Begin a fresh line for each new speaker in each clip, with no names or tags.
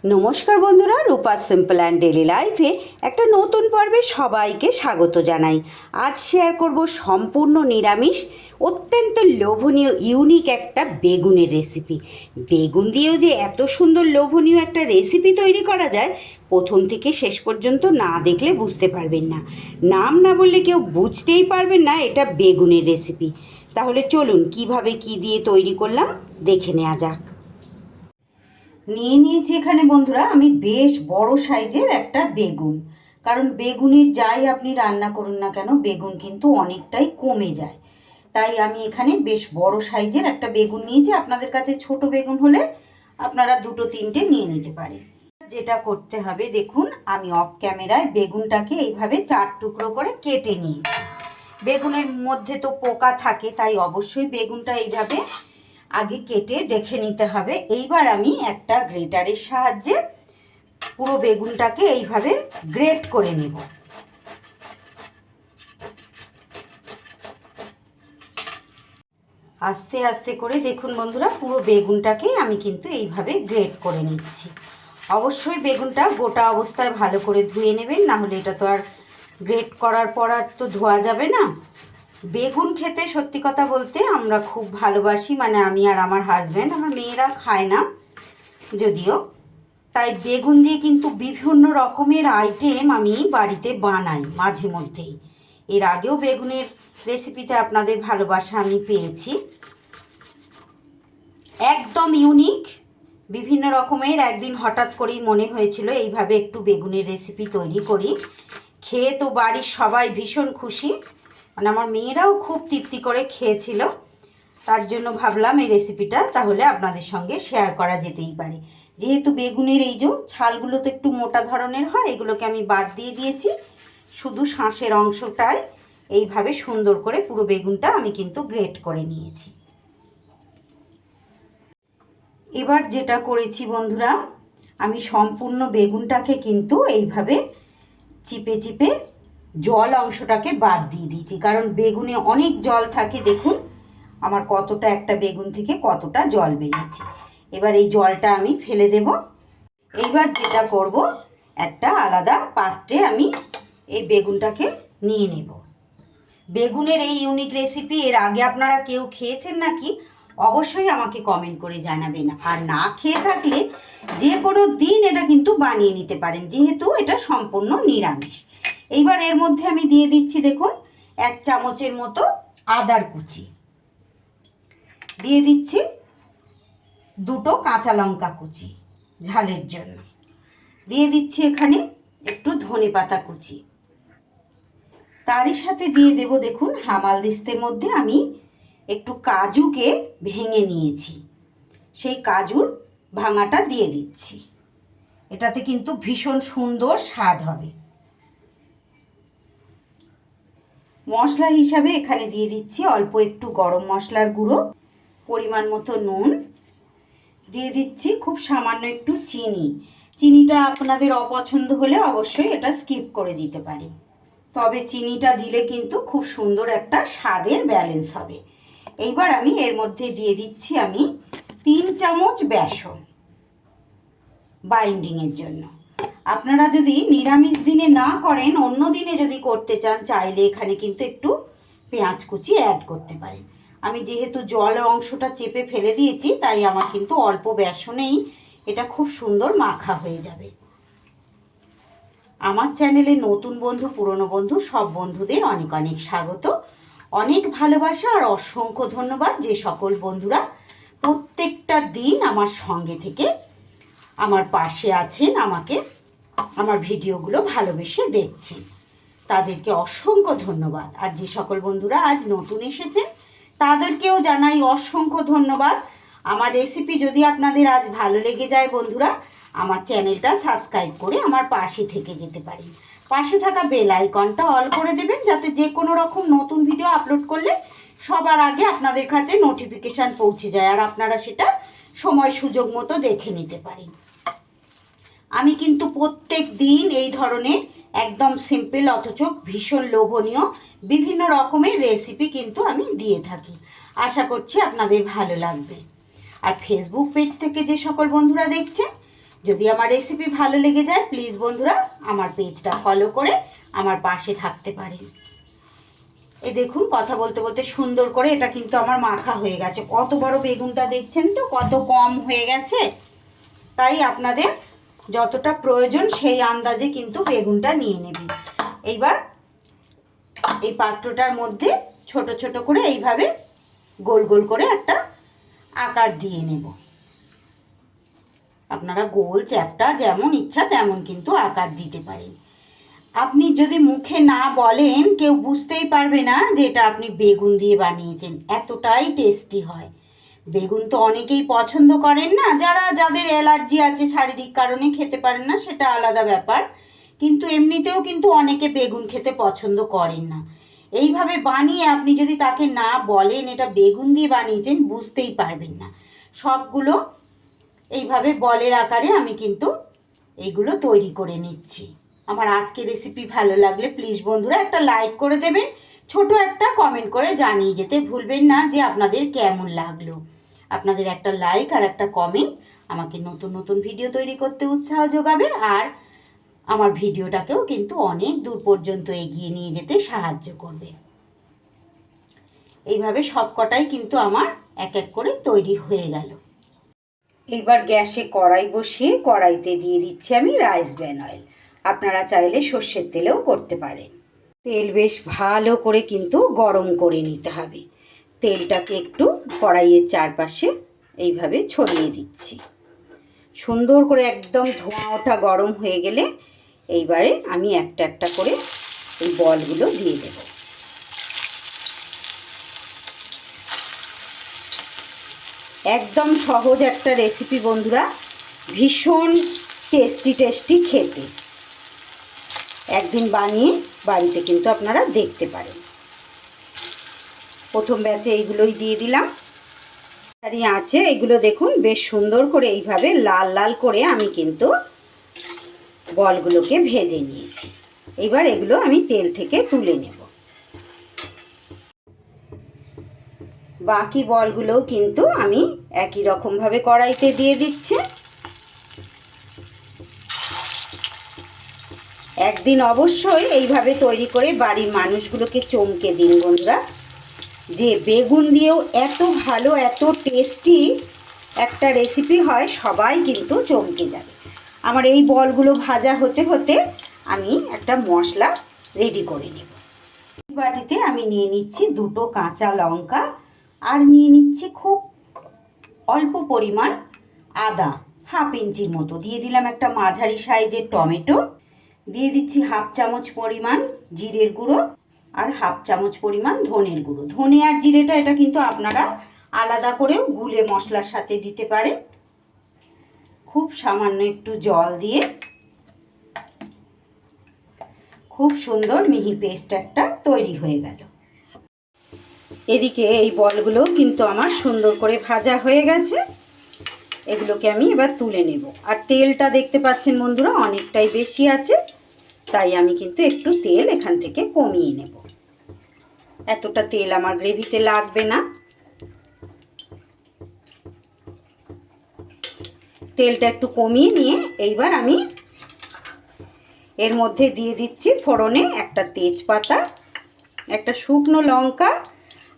নমস্কার বন্ধুরা, রূপা simple and daily লাইফে একটা নতুন পর্বে সবাইকে স্বাগত জানাই। আজ শেয়ার করব সম্পূর্ণ নিরামিষ অত্যন্ত লোভনীয় ইউনিক একটা বেগুনের রেসিপি। বেগুন দিয়েও যে এত সুন্দর লোভনীয় একটা রেসিপি তৈরি করা যায়, প্রথম থেকে শেষ পর্যন্ত না দেখলে বুঝতে পারবেন না। নাম না বললে কেউ বুঝতেই পারবেন না এটা বেগুনের রেসিপি। তাহলে চলুন কিভাবে কি দিয়ে তৈরি করলাম দেখে নেওয়া যাক। নিয়েছি এখানে বন্ধুরা আমি বেশ বড় সাইজের একটা বেগুন, কারণ বেগুনের যাই আপনি রান্না করুন না কেন বেগুন কিন্তু অনেকটাই কমে যায়। তাই আমি এখানে বেশ বড় সাইজের একটা বেগুন নিয়েছি। আপনাদের কাছে ছোট বেগুন হলে আপনারা দুটো তিনটে নিয়ে নিতে পারেন। যেটা করতে হবে দেখুন, আমি অফ ক্যামেরায় বেগুনটাকে এইভাবে 4 টুকরো করে কেটে নিয়েছি। বেগুনের মধ্যে তো পোকা থাকে, তাই অবশ্যই বেগুনটা এইভাবে আগে কেটে দেখে নিতে হবে। এইবার আমি একটা গ্রেটারের সাহায্যে পুরো বেগুনটাকে এইভাবে গ্রেট করে নেব। আস্তে আস্তে করে দেখুন বন্ধুরা, পুরো বেগুনটাকে আমি কিন্তু এইভাবে গ্রেট করে নিচ্ছি। অবশ্যই বেগুনটা গোটা অবস্থায় ভালো করে ধুয়ে নেবেন, না হলে এটা তো আর গ্রেট করার পর আর তো ধোয়া যাবে না। বেগুন খেতে সত্যি কথা বলতে আমরা খুব ভালোবাসি, মানে আমি আর আমার হাজব্যান্ড, আমার মেয়েরা খায় না যদিও। তাই বেগুন দিয়ে কিন্তু বিভিন্ন রকমের আইটেম আমি বাড়িতে বানাই মাঝে মধ্যেই। এর আগেও বেগুনের রেসিপিতে আপনাদের ভালোবাসা আমি পেয়েছি। একদম ইউনিক বিভিন্ন রকমের। একদিন হঠাৎ করেই মনে হয়েছিল এইভাবে একটু বেগুনের রেসিপি তৈরি করি। খেয়ে তো বাড়ির সবাই ভীষণ খুশি, মানে আমার মেয়েরাও খুব তৃপ্তি করে খেয়েছিল। তার জন্য ভাবলাম এই রেসিপিটা তাহলে আপনাদের সঙ্গে শেয়ার করা যেতেই পারে। যেহেতু বেগুনের এই যে ছালগুলো তো একটু মোটা ধরনের হয়, এগুলোকে আমি বাদ দিয়ে দিয়েছি। শুধু শাঁসের অংশটাই এইভাবে সুন্দর করে পুরো বেগুনটা আমি কিন্তু গ্রেট করে নিয়েছি। এবার যেটা করেছি বন্ধুরা, আমি সম্পূর্ণ বেগুনটাকে কিন্তু এইভাবে চিপে চিপে জল অংশটাকে বাদ দিয়ে দিয়েছি, কারণ বেগুনে অনেক জল থাকে। দেখুন আমার কতটা একটা বেগুন থেকে কতটা জল বেরিয়েছে। এবার এই জলটা আমি ফেলে দেব। এইবার যেটা করব, একটা আলাদা পাত্রে আমি এই বেগুনটাকে নিয়ে নেব। বেগুনের এই ইউনিক রেসিপি এর আগে আপনারা কেউ খেয়েছেন নাকি অবশ্যই আমাকে কমেন্ট করে জানাবেন। আর না খেয়ে থাকলে যে কোনো দিন এটা কিন্তু বানিয়ে নিতে পারেন, যেহেতু এটা সম্পূর্ণ নিরামিষ। এইবার এর মধ্যে আমি দিয়ে দিচ্ছি দেখুন 1 চামচের মতো আদার কুচি, দিয়ে দিচ্ছি 2টো কাঁচা লঙ্কা কুচি ঝালের জন্য, দিয়ে দিচ্ছি এখানে একটু ধনেপাতা কুচি। তারই সাথে দিয়ে দেব দেখুন হামালদিস্তের মধ্যে আমি একটু কাজুকে ভেঙে নিয়েছি, সেই কাজুর ভাঙাটা দিয়ে দিচ্ছি। এটাতে কিন্তু ভীষণ সুন্দর স্বাদ হবে। মশলা হিসাবে এখানে দিয়ে দিচ্ছি অল্প একটু গরম মশলার গুঁড়ো, পরিমাণ মতো নুন, দিয়ে দিচ্ছি খুব সামান্য একটু চিনি। চিনিটা আপনাদের অপছন্দ হলে অবশ্যই এটা স্কিপ করে দিতে পারেন, তবে চিনিটা দিলে কিন্তু খুব সুন্দর একটা স্বাদের ব্যালেন্স হবে। এইবার আমি এর মধ্যে দিয়ে দিচ্ছি আমি 3 চামচ বেসন বাইন্ডিংয়ের জন্য। আপনারা যদি নিরামিষ দিনে না করেন, অন্য দিনে যদি করতে চান, চাইলে এখানে কিন্তু একটু পেঁয়াজ কুচি অ্যাড করতে পারেন। আমি যেহেতু জল অংশটা চেপে ফেলে দিয়েছি, তাই আমার কিন্তু অল্প বেসনেই এটা খুব সুন্দর মাখা হয়ে যাবে। আমার চ্যানেলে নতুন বন্ধু পুরনো বন্ধু সব বন্ধুদের অনেক অনেক স্বাগত, অনেক ভালোবাসা আর অসংখ্য ধন্যবাদ যে সকল বন্ধুরা প্রত্যেকটা দিন আমার সঙ্গে থেকে আমার পাশে আছেন, আমাকে আমার ভিডিওগুলো ভালোবেসে দেখছেন, তাদেরকে অসংখ্য ধন্যবাদ। আর যে সকল বন্ধুরা আজ নতুন এসেছেন তাদেরকেও জানাই অসংখ্য ধন্যবাদ। আমার রেসিপি যদি আপনাদের আজ ভালো লেগে যায় বন্ধুরা, আমার চ্যানেলটা সাবস্ক্রাইব করে আমার পাশে থেকে যেতে পারেন। পাশে থাকা বেল আইকনটা অল করে দেবেন, যাতে যে কোনো রকম নতুন ভিডিও আপলোড করলে সবার আগে আপনাদের কাছে নোটিফিকেশান পৌঁছে যায়, আর আপনারা সেটা সময় সুযোগ মতো দেখে নিতে পারেন। আমি কিন্তু প্রত্যেক দিন এই ধরনের একদম সিম্পল অথচ ভীষণ লোভনীয় বিভিন্ন রকমের রেসিপি কিন্তু আমি দিয়ে থাকি। আশা করছি আপনাদের ভালো লাগবে। আর ফেসবুক পেজ থেকে যে সকল বন্ধুরা দেখছেন যদি আমার রেসিপি ভালো লেগে যায় প্লিজ বন্ধুরা আমার পেজটা ফলো করে আমার পাশে থাকতে পারেন। এই দেখুন কথা বলতে বলতে সুন্দর করে এটা কিন্তু আমার মাখা হয়ে গেছে। কত বড় বেগুনটা দেখছেন তো কত কম হয়ে গেছে। তাই আপনাদের যতটা প্রয়োজন সেই আন্দাজে কিন্তু বেগুনটা নিয়ে নেবেন। এইবার এই পাত্রটার মধ্যে ছোট ছোট করে এইভাবে গোল গোল করে একটা আকার দিয়ে নেব। আপনারা গোল চ্যাপ্টা যেমন ইচ্ছা তেমন কিন্তু আকার দিতে পারেন। আপনি যদি মুখে না বলেন কেউ বুঝতেই পারবে না যে এটা আপনি বেগুন দিয়ে বানিয়েছেন, এতটাই টেস্টি হয়। বেগুন তো অনেকেই পছন্দ করেন না, যাদের অ্যালার্জি আছে শারীরিক কারণে খেতে পারেন না সেটা আলাদা ব্যাপার, কিন্তু এমনিতেও কিন্তু অনেকে বেগুন খেতে পছন্দ করেন না। এইভাবে বানিয়ে আপনি যদি তাকে না বলেন এটা বেগুন দিয়ে বানিয়েছেন বুঝতেই পারবেন না। সবগুলো এইভাবে বলের আকারে আমি কিন্তু এইগুলো তৈরি করে নিচ্ছি। আমার আজকের রেসিপি ভালো লাগলে প্লিজ বন্ধুরা একটা লাইক করে দেবেন, ছোট একটা কমেন্ট করে জানিয়ে যেতে ভুলবেন না যে আপনাদের কেমন লাগলো। আপনাদের একটা লাইক আর একটা কমেন্ট আমাকে নতুন নতুন ভিডিও তৈরি করতে উৎসাহ যোগাবে, আর আমার ভিডিওটাকেও কিন্তু অনেক দূর পর্যন্ত এগিয়ে নিয়ে যেতে সাহায্য করবে। এইভাবে সবকটাই কিন্তু আমার এক এক করে তৈরি হয়ে গেল। এবার গ্যাসে কড়াই বসিয়ে কড়াইতে দিয়ে দিচ্ছি আমি রাইস ব্র্যান অয়েল। আপনারা চাইলে সর্ষের তেলেও করতে পারেন। তেল বেশ ভালো করে কিন্তু গরম করে নিতে হবে। তেলটাকে একটু কড়াইয়ের চারপাশে এইভাবে ছড়িয়ে দিচ্ছি। সুন্দর করে একদম ধোঁয়া ওঠা গরম হয়ে গেলে এইবারে আমি একটা একটা করে এই বলগুলো দিয়ে দেব। একদম সহজ একটা রেসিপি বন্ধুরা, ভীষণ টেস্টি খেতে। একদিন বানিয়ে বাড়িতে কিন্তু আপনারা দেখতে পারেন। প্রথম ব্যাচে এইগুলোই দিয়ে দিলাম। আর আছে এগুলো দেখুন বেশ সুন্দর করে এইভাবে লাল লাল করে আমি কিন্তু বলগুলোকে ভেজে নিয়েছি। এবার এগুলো আমি তেল থেকে তুলে নেব। বাকি বলগুলোও কিন্তু আমি একই রকমভাবে কড়াইতে দিয়ে দিচ্ছি। একদিন অবশ্যই এইভাবে তৈরি করে বাড়ির মানুষগুলোকে চমকে দিন বন্ধুরা, যে বেগুন দিয়েও এত ভালো এত টেস্টি একটা রেসিপি হয়, সবাই কিন্তু চমকে যাবে। আমার এই বলগুলো ভাজা হতে হতে আমি একটা মশলা রেডি করে নেব। এই বাটিতে আমি নিয়ে নিচ্ছি 2টো কাঁচা লঙ্কা, আর নিয়ে নিচ্ছি খুব অল্প পরিমাণ আদা, হাফ ইঞ্চির মতো। দিয়ে দিলাম একটা মাঝারি সাইজের টমেটো, দিয়ে দিচ্ছি হাফ চামচ পরিমাণ জিরের গুঁড়ো আর হাফ চামচ পরিমাণ ধনের গুঁড়ো। ধনে আর জিরেটা এটা কিন্তু আপনারা আলাদা করেও গুলে মশলার সাথে দিতে পারেন। খুব সামান্য একটু জল দিয়ে খুব সুন্দর মিহি পেস্ট একটা তৈরি হয়ে গেল। এদিকে এই বলগুলো কিন্তু আমার সুন্দর করে ভাজা হয়ে গেছে। এগুলোকে আমি এবার তুলে নেব। আর তেলটা দেখতে পাচ্ছেন বন্ধুরা অনেকটাই বেশি আছে, তাই আমি কিন্তু একটু তেল এখান থেকে কমিয়ে নেব। এতটা তেল আমার গ্রেভিতে লাগবে না। তেলটা একটু কমিয়ে নিয়ে এইবার আমি এর মধ্যে দিয়ে দিচ্ছি ফোড়নে একটা তেজপাতা, একটা শুকনো লঙ্কা,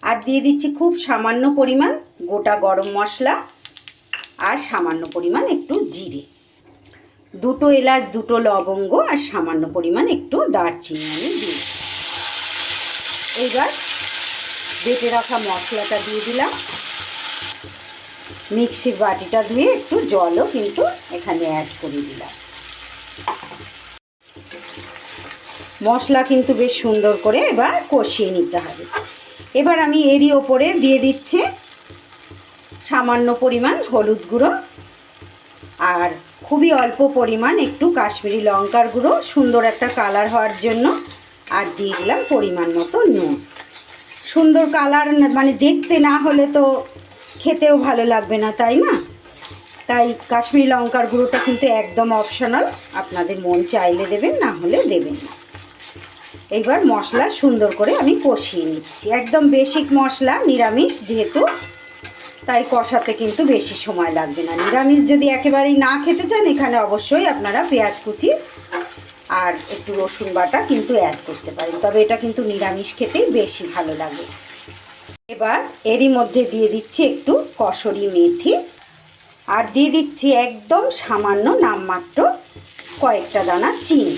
আর দিয়ে দিচ্ছি খুব সামান্য পরিমাণ গোটা গরম মশলা আর সামান্য পরিমাণ একটু জিরে, 2টো এলাচ 2টো লবঙ্গ আর সামান্য পরিমাণ একটু দারচিনি আমি দিই। এইবার বেটে রাখা মশলাটা দিয়ে দিলাম। মিক্সির বাটিটা ধুয়ে একটু জলও কিন্তু এখানে অ্যাড করে দিলাম। মশলা কিন্তু বেশ সুন্দর করে এবার কষিয়ে নিতে হবে। এবার আমি এরই ওপরে দিয়ে দিচ্ছি সামান্য পরিমাণ হলুদ গুঁড়ো আর খুবই অল্প পরিমাণ একটু কাশ্মীরি লঙ্কার গুঁড়ো, সুন্দর একটা কালার হওয়ার জন্য। আর দিয়ে দিলাম পরিমাণ মতো নুন। সুন্দর কালার মানে দেখতে না হলে তো খেতেও ভালো লাগবে না, তাই না? তাই কাশ্মীরি লঙ্কার গুঁড়োটা কিন্তু একদম অপশনাল, আপনাদের মন চাইলে দেবেন, না হলে দেবেন না। এইবার মশলা সুন্দর করে আমি কষিয়ে নিচ্ছি। একদম বেসিক মশলা, নিরামিষ যেহেতু, তাই কষাতে কিন্তু বেশি সময় লাগবে না। নিরামিষ যদি একেবারেই না খেতে চান, এখানে অবশ্যই আপনারা পেঁয়াজ কুচি আর একটু রসুন বাটা কিন্তু অ্যাড করতে পারেন, তবে এটা কিন্তু নিরামিষ খেতেই বেশি ভালো লাগে। এবার এরই মধ্যে দিয়ে দিচ্ছি একটু কসুরি মেথি, আর দিয়ে দিচ্ছি একদম সামান্য নামমাত্র কয়েকটা দানা চিনি।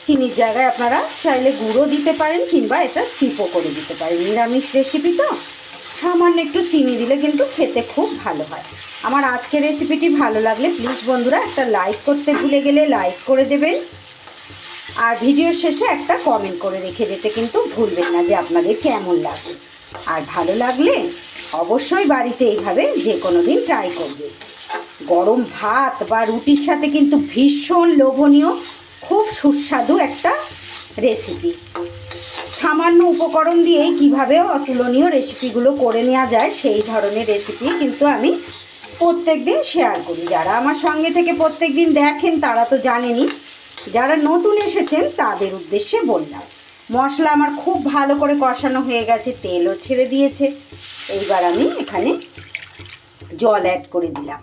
চিনির জায়গায় আপনারা চাইলে গুঁড়ো দিতে পারেন, কিংবা এটা স্কিপও করে দিতে পারেন। নিরামিষ রেসিপি তো সামান্য একটু চিনি দিলে কিন্তু খেতে খুব ভালো হয়। আমার আজকের রেসিপিটি ভালো লাগলে প্লিজ বন্ধুরা একটা লাইক করতে ভুলে গেলে লাইক করে দেবেন, আর ভিডিওর শেষে একটা কমেন্ট করে রেখে যেতে কিন্তু ভুলবেন না যে আপনাদের কেমন লাগে। আর ভালো লাগলে অবশ্যই বাড়িতে এইভাবে যে কোনো দিন ট্রাই করবেন। গরম ভাত বা রুটির সাথে কিন্তু ভীষণ লোভনীয়, খুব সুস্বাদু একটা রেসিপি। সামান্য উপকরণ দিয়েই কীভাবে অতুলনীয় রেসিপিগুলো করে নেওয়া যায়, সেই ধরনের রেসিপি কিন্তু আমি প্রত্যেক দিন শেয়ার করি। যারা আমার সঙ্গে থেকে প্রত্যেক দিন দেখেন তারা তো জানেনই, যারা নতুন এসেছেন তাদের উদ্দেশ্যে বললাম। মশলা আমার খুব ভালো করে কষানো হয়ে গেছে, তেলও ছেড়ে দিয়েছে। এইবার আমি এখানে জল অ্যাড করে দিলাম।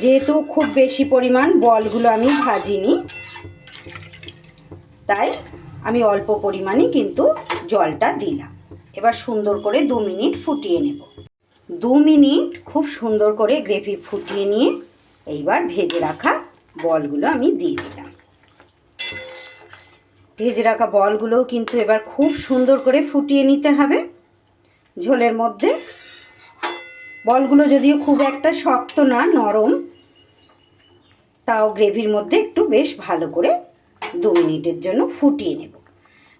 যেহেতু খুব বেশি পরিমাণ বলগুলো আমি ভাজিনি, তাই আমি অল্প পরিমাণে কিন্তু জলটা দিলাম। এবার সুন্দর করে 2 মিনিট ফুটিয়ে নেব। 2 মিনিট খুব সুন্দর করে গ্রেভি ফুটিয়ে নিয়ে এইবার ভেজে রাখা বলগুলো আমি দিয়ে দিলাম। ভেজে রাখা বলগুলোও কিন্তু এবার খুব সুন্দর করে ফুটিয়ে নিতে হবে ঝোলের মধ্যে। বলগুলো যদিও খুব একটা শক্ত না, নরম, তাও গ্রেভির মধ্যে একটু বেশ ভালো করে 2 মিনিটের জন্য ফুটিয়ে নেব।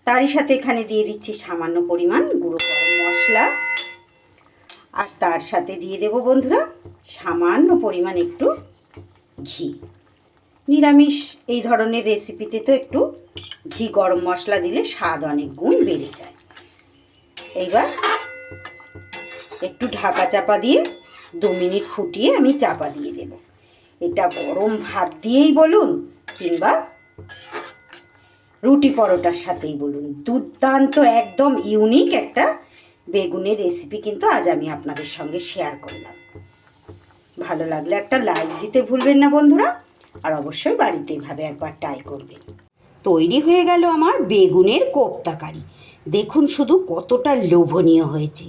তারই সাথে এখানে দিয়ে দিচ্ছি সামান্য পরিমাণ গুঁড়ো গরম মশলা, আর তার সাথে দিয়ে দেব বন্ধুরা সামান্য পরিমাণ একটু ঘি। নিরামিষ এই ধরনের রেসিপিতে তো একটু ঘি গরম মশলা দিলে স্বাদ অনেক গুণ বেড়ে যায়। এইবার একটু ঢাকা চাপা দিয়ে 2 মিনিট ফুটিয়ে আমি চাপা দিয়ে দেব। এটা গরম ভাত দিয়েই বলুন কিংবা রুটি পরোটার সাথেই বলুন, দুর্দান্ত একদম ইউনিক একটা বেগুনের রেসিপি কিন্তু আজ আমি আপনাদের সঙ্গে শেয়ার করলাম। ভালো লাগলে একটা লাইক দিতে ভুলবেন না বন্ধুরা, আর অবশ্যই বাড়িতে এভাবে একবার ট্রাই করবেন। তৈরি হয়ে গেল আমার বেগুনের কোপ্তা কারি। দেখুন শুধু কতটা লোভনীয় হয়েছে।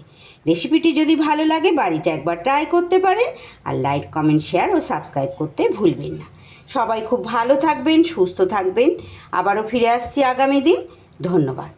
রেসিপিটি যদি ভালো লাগে বাড়িতে একবার ট্রাই করতে পারেন, আর লাইক কমেন্ট শেয়ার ও সাবস্ক্রাইব করতে ভুলবেন না। সবাই খুব ভালো থাকবেন, সুস্থ থাকবেন। আবারও ফিরে আসছি আগামী দিন। ধন্যবাদ।